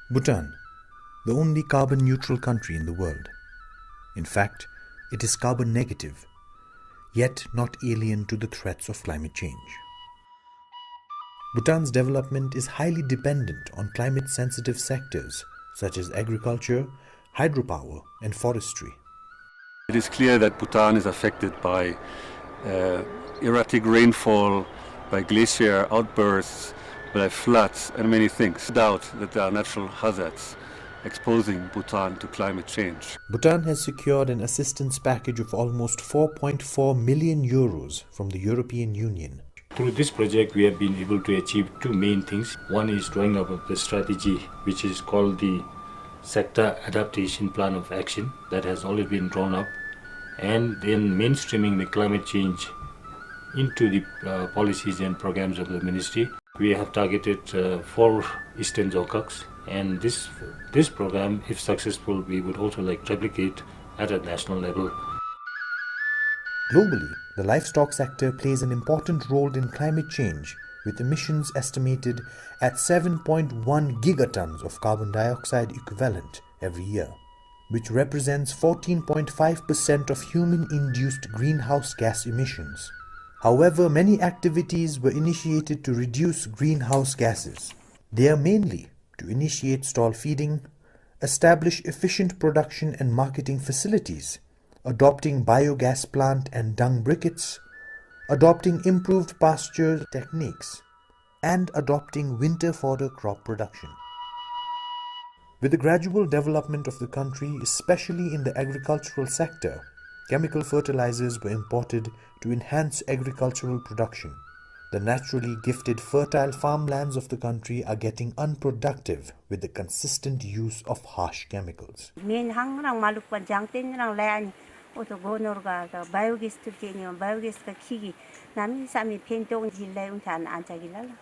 Bhutan, the only carbon-neutral country in the world. In fact, it is carbon negative, yet not alien to the threats of climate change. Bhutan's development is highly dependent on climate-sensitive sectors such as agriculture, hydropower, and forestry. It is clear that Bhutan is affected by erratic rainfall, by glacier outbursts, by floods, and many things. Doubt that there are natural hazards exposing Bhutan to climate change. Bhutan has secured an assistance package of almost 4.4 million euros from the European Union. Through this project, we have been able to achieve two main things. One is drawing up of the strategy, which is called the Sector Adaptation Plan of Action, that has already been drawn up, and then mainstreaming the climate change into the policies and programs of the ministry. We have targeted 4 eastern zokkaks, and this program, if successful, we would also like to replicate at a national level. Globally, the livestock sector plays an important role in climate change, with emissions estimated at 7.1 gigatons of carbon dioxide equivalent every year, which represents 14.5% of human-induced greenhouse gas emissions. However, many activities were initiated to reduce greenhouse gases. They are mainly to initiate stall feeding, establish efficient production and marketing facilities, adopting biogas plant and dung briquettes, adopting improved pasture techniques, and adopting winter fodder crop production. With the gradual development of the country, especially in the agricultural sector, chemical fertilizers were imported to enhance agricultural production. The naturally gifted fertile farmlands of the country are getting unproductive with the consistent use of harsh chemicals.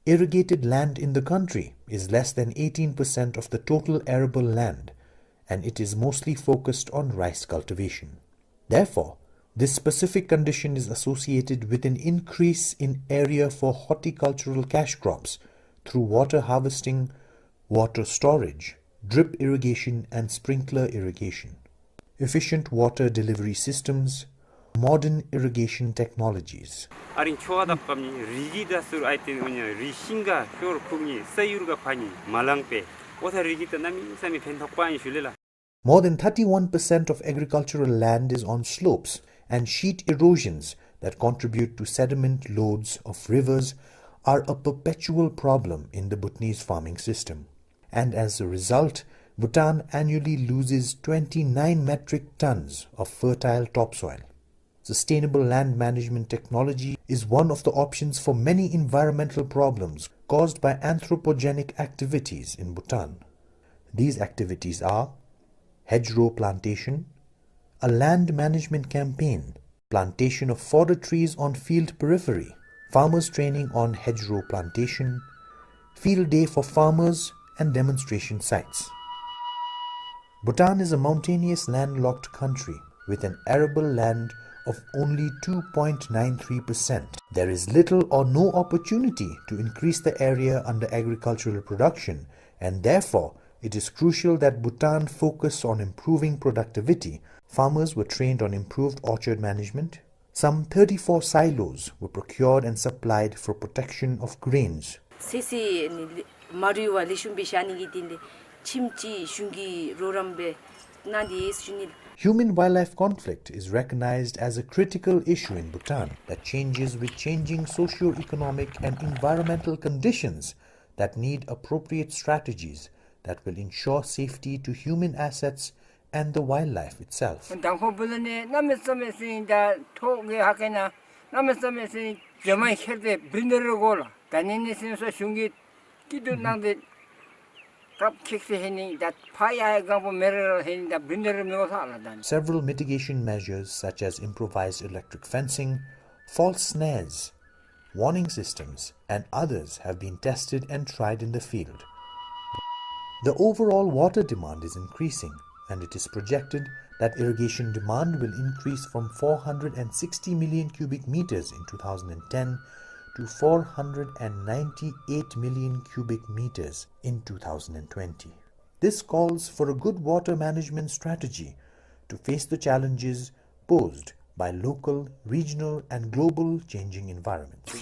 Irrigated land in the country is less than 18% of the total arable land, and it is mostly focused on rice cultivation. Therefore, this specific condition is associated with an increase in area for horticultural cash crops through water harvesting, water storage, drip irrigation and sprinkler irrigation, efficient water delivery systems, modern irrigation technologies. More than 31% of agricultural land is on slopes, and sheet erosions that contribute to sediment loads of rivers are a perpetual problem in the Bhutanese farming system. And as a result, Bhutan annually loses 29 metric tons of fertile topsoil. Sustainable land management technology is one of the options for many environmental problems caused by anthropogenic activities in Bhutan. These activities are hedgerow plantation, a land management campaign, plantation of fodder trees on field periphery, farmers training on hedgerow plantation, field day for farmers, and demonstration sites. Bhutan is a mountainous landlocked country with an arable land of only 2.93%. There is little or no opportunity to increase the area under agricultural production, and therefore it is crucial that Bhutan focus on improving productivity. Farmers were trained on improved orchard management. Some 34 silos were procured and supplied for protection of grains. Human-wildlife conflict is recognized as a critical issue in Bhutan that changes with changing socio-economic and environmental conditions that need appropriate strategies that will ensure safety to human assets and the wildlife itself. Several mitigation measures such as improvised electric fencing, false snares, warning systems, and others have been tested and tried in the field. The overall water demand is increasing, and it is projected that irrigation demand will increase from 460 million cubic meters in 2010 to 498 million cubic meters in 2020. This calls for a good water management strategy to face the challenges posed by local, regional and global changing environments.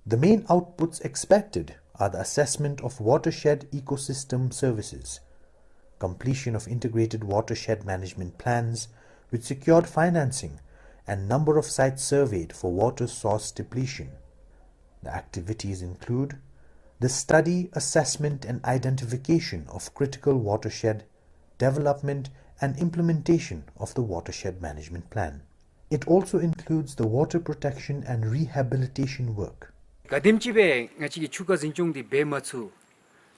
The main outputs expected are the assessment of watershed ecosystem services, completion of integrated watershed management plans with secured financing and number of sites surveyed for water source depletion. The activities include the study, assessment and identification of critical watershed, development and implementation of the watershed management plan. It also includes the water protection and rehabilitation work. Kadimchibe ngachi chuka zinchung di be matsu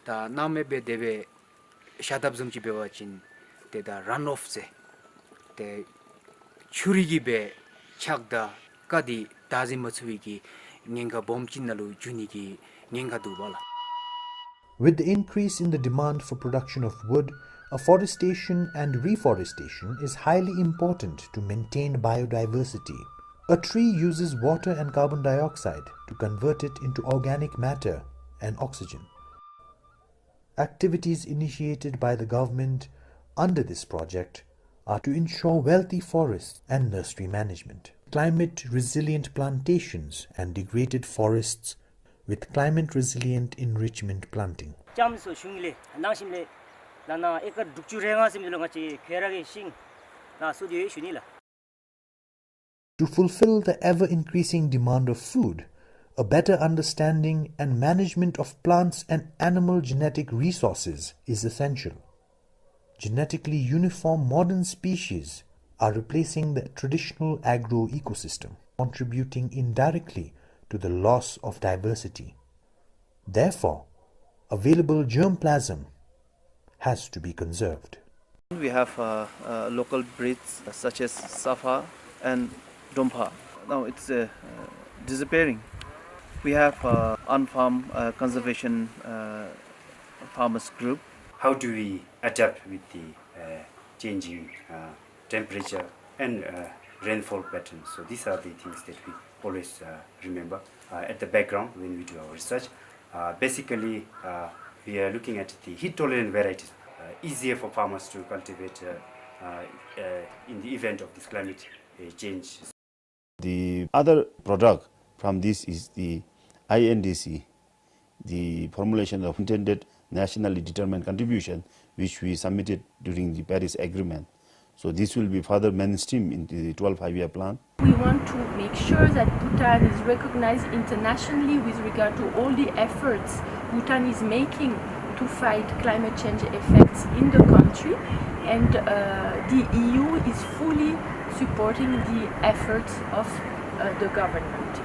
ta name be debe shadab zumchibe wachin te da runoff se te churigi be chakda kadi dazi matsui ki ngenga bomchin nalu juni ki ngenga dubala. With the increase in the demand for production of wood, afforestation and reforestation is highly important to maintain biodiversity. A tree uses water and carbon dioxide to convert it into organic matter and oxygen. Activities initiated by the government under this project are to ensure wealthy forests and nursery management, climate-resilient plantations and degraded forests with climate-resilient enrichment planting. To fulfill the ever-increasing demand of food, a better understanding and management of plants and animal genetic resources is essential. Genetically uniform modern species are replacing the traditional agro-ecosystem, contributing indirectly to the loss of diversity. Therefore, available germplasm has to be conserved. We have local breeds such as Safa and Dompa. Now it's disappearing. We have on-farm conservation farmers group. How do we adapt with the changing temperature and rainfall patterns? So these are the things that we always remember at the background when we do our research. Basically, we are looking at the heat-tolerant varieties, easier for farmers to cultivate in the event of this climate change. The other product from this is the INDC, the formulation of intended nationally determined contribution, which we submitted during the Paris Agreement. So this will be further mainstream into the 12th five-year plan. We want to make sure that Bhutan is recognized internationally with regard to all the efforts Bhutan is making to fight climate change effects in the country, and the EU is fully supporting the efforts of the government.